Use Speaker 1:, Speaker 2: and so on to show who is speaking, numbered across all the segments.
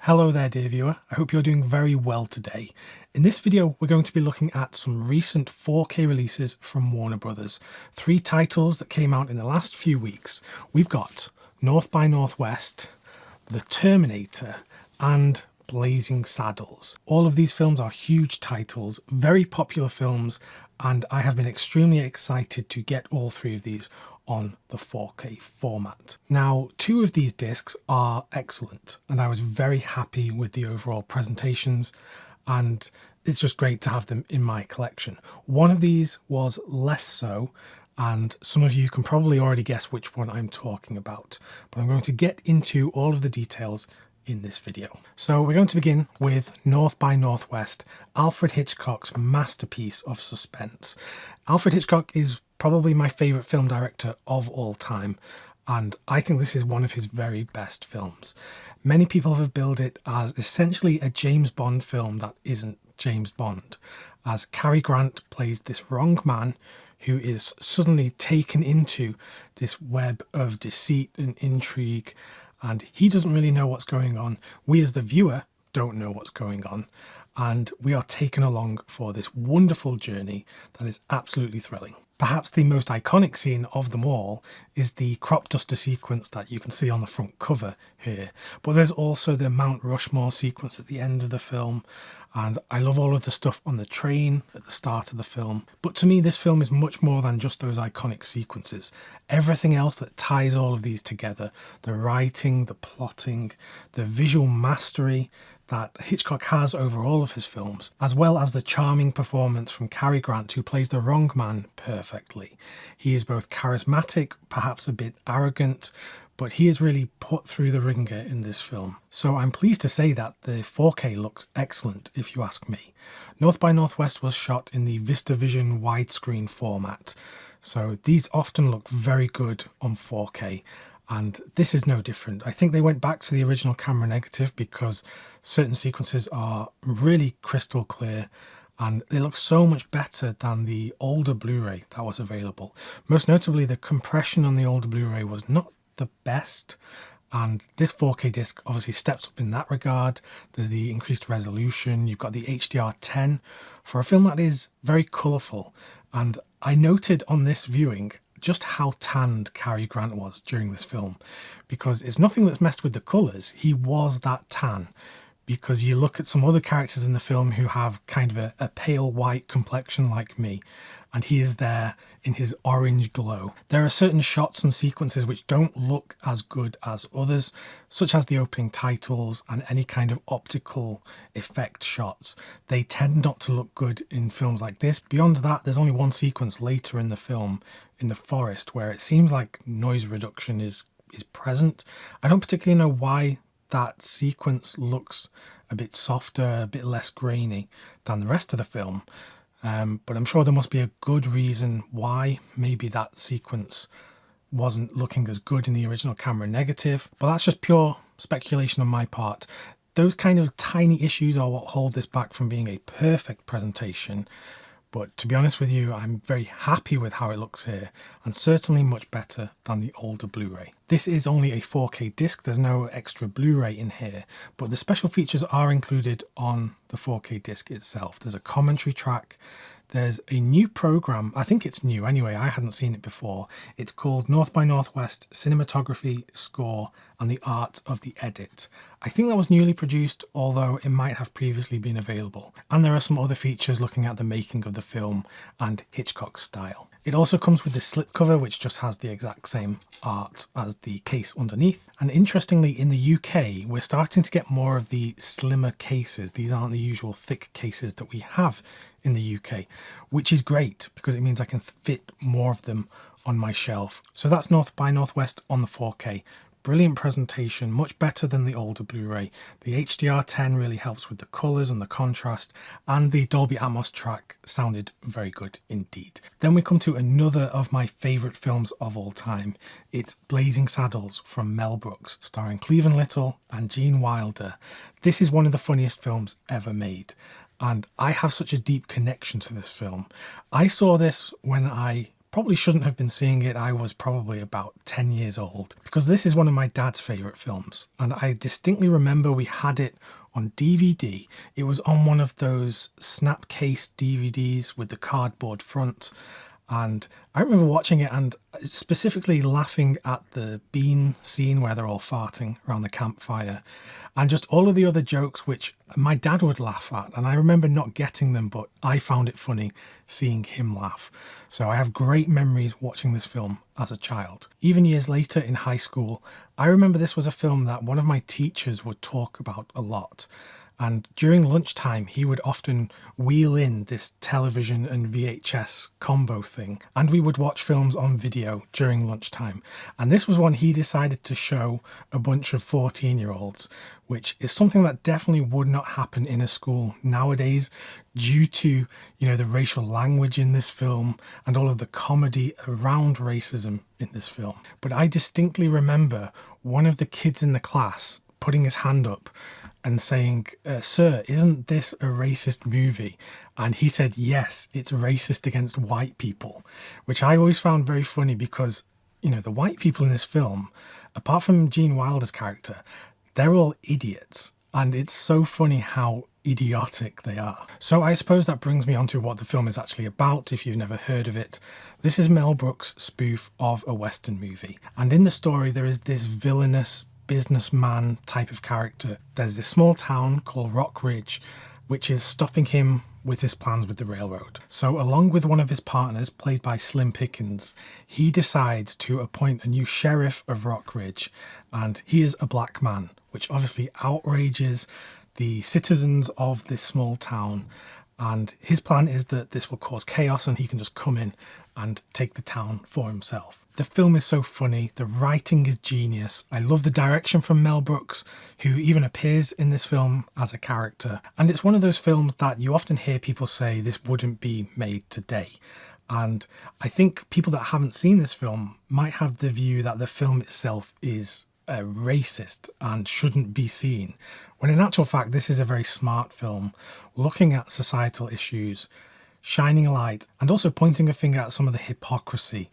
Speaker 1: Hello there dear viewer, I hope you're doing very well today. In this video we're going to be looking at some recent 4K releases from Warner Brothers. 3 titles that came out in the last few weeks. We've got North by Northwest, The Terminator and Blazing Saddles. All of these films are huge titles, very popular films, and I have been extremely excited to get all 3 of these on the 4K format. Now, 2 of these discs are excellent, and I was very happy with the overall presentations, and it's just great to have them in my collection. One of these was less so, and some of you can probably already guess which one I'm talking about, but I'm going to get into all of the details in this video. So we're going to begin with North by Northwest, Alfred Hitchcock's masterpiece of suspense. Alfred Hitchcock is probably my favourite film director of all time, and I think this is one of his very best films. Many people have billed it as essentially a James Bond film that isn't James Bond, as Cary Grant plays this wrong man who is suddenly taken into this web of deceit and intrigue, and he doesn't really know what's going on. We as the viewer don't know what's going on, and we are taken along for this wonderful journey that is absolutely thrilling. Perhaps the most iconic scene of them all is the crop duster sequence that you can see on the front cover here. But there's also the Mount Rushmore sequence at the end of the film, and I love all of the stuff on the train at the start of the film. But to me, this film is much more than just those iconic sequences. Everything else that ties all of these together, the writing, the plotting, the visual mastery that Hitchcock has over all of his films, as well as the charming performance from Cary Grant, who plays the wrong man perfectly. He is both charismatic, perhaps a bit arrogant, but he is really put through the ringer in this film. So I'm pleased to say that the 4K looks excellent, if you ask me. North by Northwest was shot in the VistaVision widescreen format, so these often look very good on 4K. And this is no different. I think they went back to the original camera negative because certain sequences are really crystal clear and they look so much better than the older Blu-ray that was available. Most notably, the compression on the older Blu-ray was not the best, and this 4K disc obviously steps up in that regard. There's the increased resolution, you've got the HDR10 for a film that is very colourful, and I noted on this viewing just how tanned Cary Grant was during this film, because it's nothing that's messed with the colours. He was that tan, because you look at some other characters in the film who have kind of a pale white complexion like me, and he is there in his orange glow. There are certain shots and sequences which don't look as good as others, such as the opening titles and any kind of optical effect shots. They tend not to look good in films like this. Beyond that, there's only one sequence later in the film, in the forest, where it seems like noise reduction is present. I don't particularly know why that sequence looks a bit softer, a bit less grainy than the rest of the film. But I'm sure there must be a good reason why maybe that sequence wasn't looking as good in the original camera negative, but that's just pure speculation on my part. Those kind of tiny issues are what hold this back from being a perfect presentation. But to be honest with you, I'm very happy with how it looks here, and certainly much better than the older Blu-ray. This is only a 4K disc, there's no extra Blu-ray in here, but the special features are included on the 4K disc itself. There's a commentary track, there's a new program, I think it's new anyway, I hadn't seen it before. It's called North by Northwest Cinematography, Score and the Art of the Edit. I think that was newly produced, although it might have previously been available. And there are some other features looking at the making of the film and Hitchcock's style. It also comes with the slipcover, which just has the exact same art as the case underneath. And interestingly, in the UK, we're starting to get more of the slimmer cases. These aren't the usual thick cases that we have in the UK, which is great because it means I can fit more of them on my shelf. So that's North by Northwest on the 4K. Brilliant presentation, much better than the older Blu-ray. The HDR10 really helps with the colours and the contrast, and the Dolby Atmos track sounded very good indeed. Then we come to another of my favourite films of all time. It's Blazing Saddles from Mel Brooks, starring Cleavon Little and Gene Wilder. This is one of the funniest films ever made, and I have such a deep connection to this film. I saw this when I probably shouldn't have been seeing it. I was probably about 10 years old, because this is one of my dad's favourite films, and I distinctly remember we had it on DVD. It was on one of those snapcase DVDs with the cardboard front, and I remember watching it and specifically laughing at the bean scene where they're all farting around the campfire, and just all of the other jokes which my dad would laugh at, and I remember not getting them, but I found it funny seeing him laugh. So I have great memories watching this film as a child. Even years later in high school, I remember this was a film that one of my teachers would talk about a lot. And during lunchtime, he would often wheel in this television and VHS combo thing, and we would watch films on video during lunchtime. And this was one he decided to show a bunch of 14-year-olds, which is something that definitely would not happen in a school nowadays due to, the racial language in this film and all of the comedy around racism in this film. But I distinctly remember one of the kids in the class putting his hand up and saying, "Sir, isn't this a racist movie?" And he said, "Yes, it's racist against white people," which I always found very funny because, the white people in this film, apart from Gene Wilder's character, they're all idiots. And it's so funny how idiotic they are. So I suppose that brings me on to what the film is actually about, if you've never heard of it. This is Mel Brooks' spoof of a Western movie. And in the story, there is this villainous businessman type of character. There's this small town called Rock Ridge, which is stopping him with his plans with the railroad. So along with one of his partners, played by Slim Pickens, he decides to appoint a new sheriff of Rock Ridge, and he is a black man, which obviously outrages the citizens of this small town. And his plan is that this will cause chaos and he can just come in and take the town for himself. The film is so funny, the writing is genius. I love the direction from Mel Brooks, who even appears in this film as a character. And it's one of those films that you often hear people say this wouldn't be made today. And I think people that haven't seen this film might have the view that the film itself is racist and shouldn't be seen, when in actual fact this is a very smart film looking at societal issues, shining a light, and also pointing a finger at some of the hypocrisy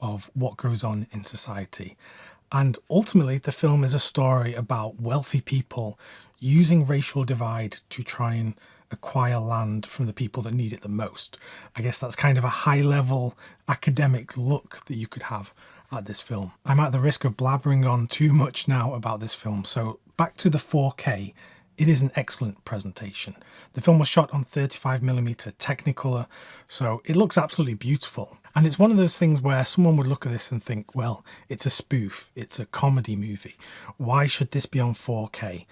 Speaker 1: of what goes on in society. And ultimately the film is a story about wealthy people using racial divide to try and acquire land from the people that need it the most. I guess that's kind of a high level academic look that you could have at this film. I'm at the risk of blabbering on too much now about this film, so back to the 4K. It is an excellent presentation. The film was shot on 35mm Technicolor, so it looks absolutely beautiful. And it's one of those things where someone would look at this and think, well, it's a spoof, it's a comedy movie. Why should this be on 4K?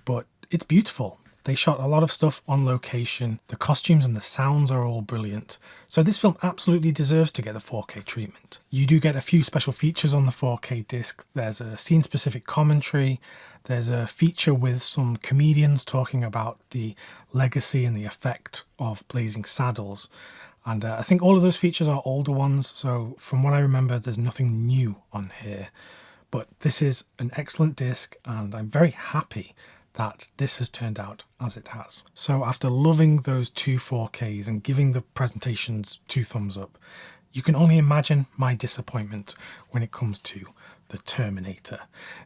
Speaker 1: But it's beautiful. They shot a lot of stuff on location. The costumes and the sounds are all brilliant. So this film absolutely deserves to get the 4K treatment. You do get a few special features on the 4K disc. There's a scene-specific commentary. There's a feature with some comedians talking about the legacy and the effect of Blazing Saddles. And I think all of those features are older ones, so from what I remember, there's nothing new on here. But this is an excellent disc, and I'm very happy that this has turned out as it has. So after loving those two 4Ks and giving the presentations 2 thumbs up, you can only imagine my disappointment when it comes to the Terminator.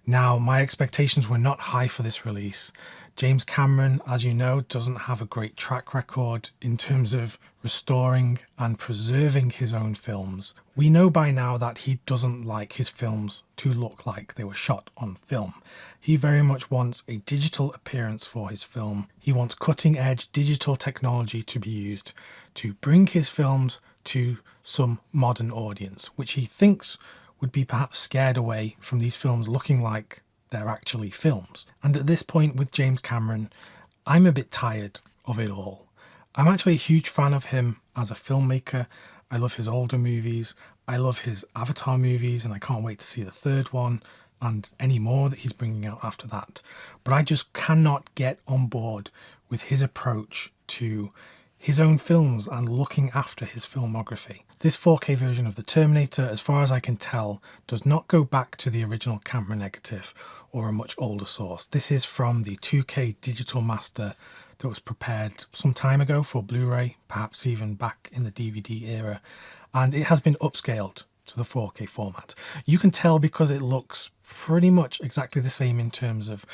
Speaker 1: Now, my expectations were not high for this release. James Cameron, as you know, doesn't have a great track record in terms of restoring and preserving his own films. We know by now that he doesn't like his films to look like they were shot on film. He very much wants a digital appearance for his film. He wants cutting-edge digital technology to be used to bring his films to some modern audience, which he thinks would be perhaps scared away from these films looking like they're actually films. And at this point with James Cameron, I'm a bit tired of it all. I'm actually a huge fan of him as a filmmaker. I love his older movies. I love his Avatar movies, and I can't wait to see the 3rd one and any more that he's bringing out after that. But I just cannot get on board with his approach to his own films and looking after his filmography. This 4K version of the Terminator, as far as I can tell, does not go back to the original camera negative or a much older source. This is from the 2K digital master that was prepared some time ago for Blu-ray, perhaps even back in the DVD era. and it has been upscaled to the 4K format. You can tell because it looks pretty much exactly the same in terms of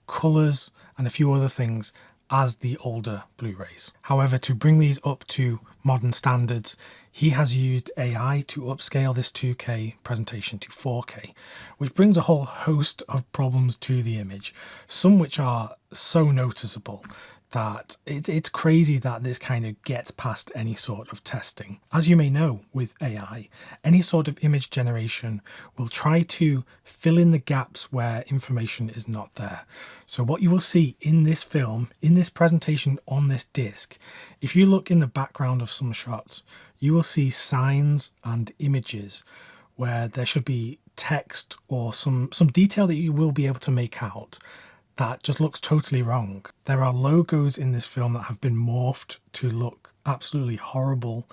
Speaker 1: colours and a few other things as the older Blu-rays. However, to bring these up to modern standards, he has used AI to upscale this 2K presentation to 4K, which brings a whole host of problems to the image, some which are so noticeable that it's crazy that this kind of gets past any sort of testing. As you may know, with AI, any sort of image generation will try to fill in the gaps where information is not there. So what you will see in this film, in this presentation on this disc, if you look in the background of some shots, you will see signs and images where there should be text or some detail that you will be able to make out that just looks totally wrong. There are logos in this film that have been morphed to look absolutely horrible.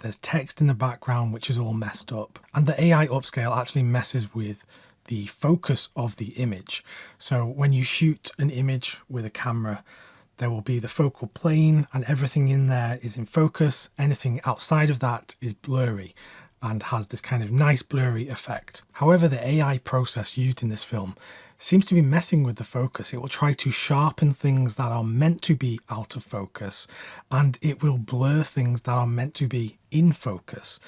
Speaker 1: There's text in the background which is all messed up. And the AI upscale actually messes with the focus of the image. So when you shoot an image with a camera, there will be the focal plane and everything in there is in focus. Anything outside of that is blurry and has this kind of nice blurry effect. However, the AI process used in this film seems to be messing with the focus. It will try to sharpen things that are meant to be out of focus, and it will blur things that are meant to be in focus.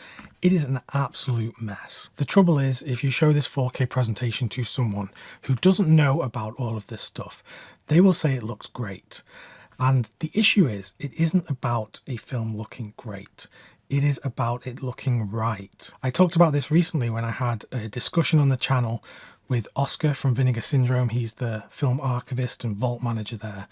Speaker 1: It is an absolute mess. The trouble is, if you show this 4K presentation to someone who doesn't know about all of this stuff, they will say it looks great. And the issue is, it isn't about a film looking great. It is about it looking right. I talked about this recently when I had a discussion on the channel with Oscar from Vinegar Syndrome. He's the film archivist and vault manager there.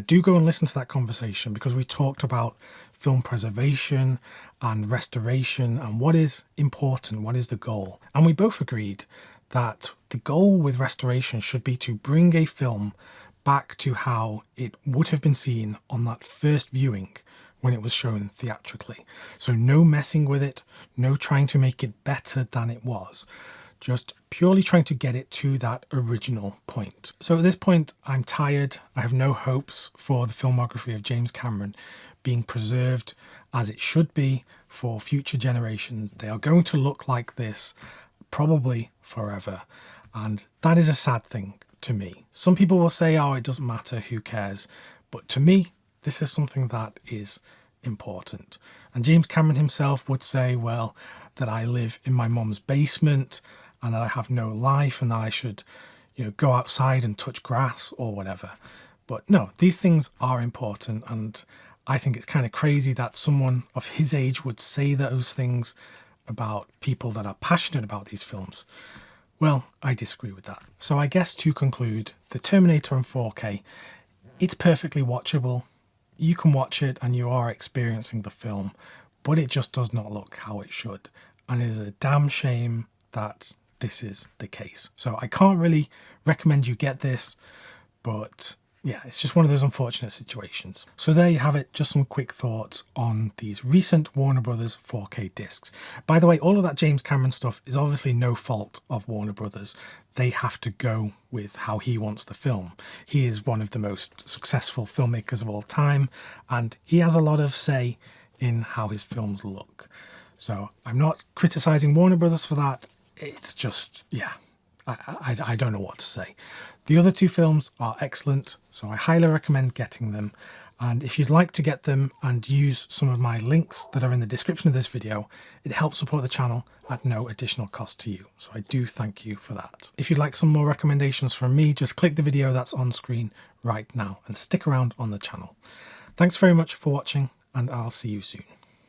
Speaker 1: Do go and listen to that conversation because we talked about film preservation and restoration and what is important, what is the goal. And we both agreed that the goal with restoration should be to bring a film back to how it would have been seen on that first viewing when it was shown theatrically. So no messing with it, no trying to make it better than it was. Just purely trying to get it to that original point. So at this point, I'm tired. I have no hopes for the filmography of James Cameron being preserved as it should be for future generations. They are going to look like this probably forever. And that is a sad thing to me. Some people will say, oh, it doesn't matter, who cares? But to me, this is something that is important. And James Cameron himself would say, well, that I live in my mum's basement and that I have no life and that I should, go outside and touch grass or whatever. But no, these things are important, and I think it's kind of crazy that someone of his age would say those things about people that are passionate about these films. Well, I disagree with that. So I guess to conclude, the Terminator in 4K, it's perfectly watchable. You can watch it and you are experiencing the film, but it just does not look how it should. And it is a damn shame that this is the case. So I can't really recommend you get this, but yeah, it's just one of those unfortunate situations. So there you have it, just some quick thoughts on these recent Warner Brothers 4K discs. By the way, all of that James Cameron stuff is obviously no fault of Warner Brothers. They have to go with how he wants the film. He is one of the most successful filmmakers of all time, and he has a lot of say in how his films look. So I'm not criticizing Warner Brothers for that. It's just, yeah, I don't know what to say. The other two films are excellent, so I highly recommend getting them. And if you'd like to get them and use some of my links that are in the description of this video, it helps support the channel at no additional cost to you. So I do thank you for that. If you'd like some more recommendations from me, just click the video that's on screen right now and stick around on the channel. Thanks very much for watching, and I'll see you soon.